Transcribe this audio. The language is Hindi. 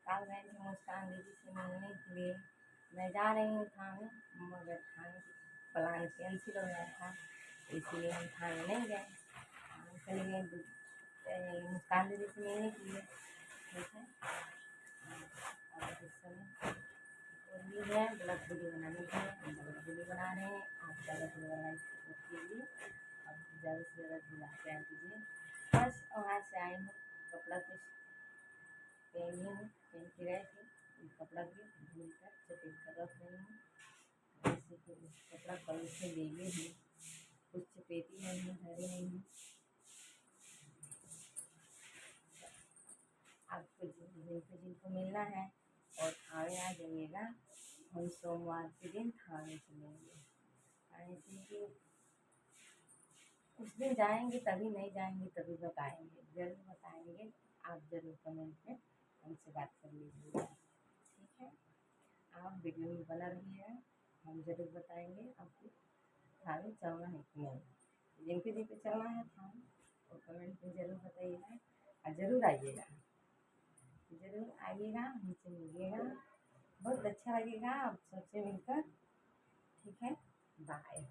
कल गए थे मुस्कान दीदी से मिलने के लिए। मैं जा रही हूँ थाने, मगर थाने प्लान कैंसिल हो गया था, इसीलिए हम थाने नहीं गए। हम चले गए मुस्कान दीदी से मिलने के लिए। ठीक है, और इस समय होली है, ब्लॉग वीडियो बनानी है, हम ब्लॉग वीडियो बना रहे हैं। आप ज़्यादा से ज़्यादा लाइक सपोर्ट कीजिए और ज़्यादा से ज़्यादा जुड़ा प्यार दीजिए। बस वहाँ से आई हूँ, कपड़ा कुछ पहनी हूँ, पहन के गए थे, कपड़ा भी धुल कर चपेट कर रख रही हूँ। जैसे कि कपड़ा कल से लेगी हूँ, कुछ चपेटी नहीं हूँ, धरी नहीं हूँ। आपको जिनको मिलना है और थाने आ जाइएगा, हम सोमवार के दिन थाने चलेंगे। ऐसे कि कुछ दिन जाएंगे, तभी नहीं जाएंगे तभी बताएंगे, जरूर बताएंगे। आप जरूर कमेंट में हमसे बात कर लीजिएगा, ठीक है। आप वीडियो में बना रहिएगा, हम जरूर बताएंगे आपको थाने चलना है कि नहीं। जिनको चलना है थाने वो कमेंट में जरूर बताइएगा और जरूर आइएगा, जरूर आइएगा, हमसे मिलिएगा, बहुत अच्छा लगेगा आप सबसे मिलकर। ठीक है, बाय।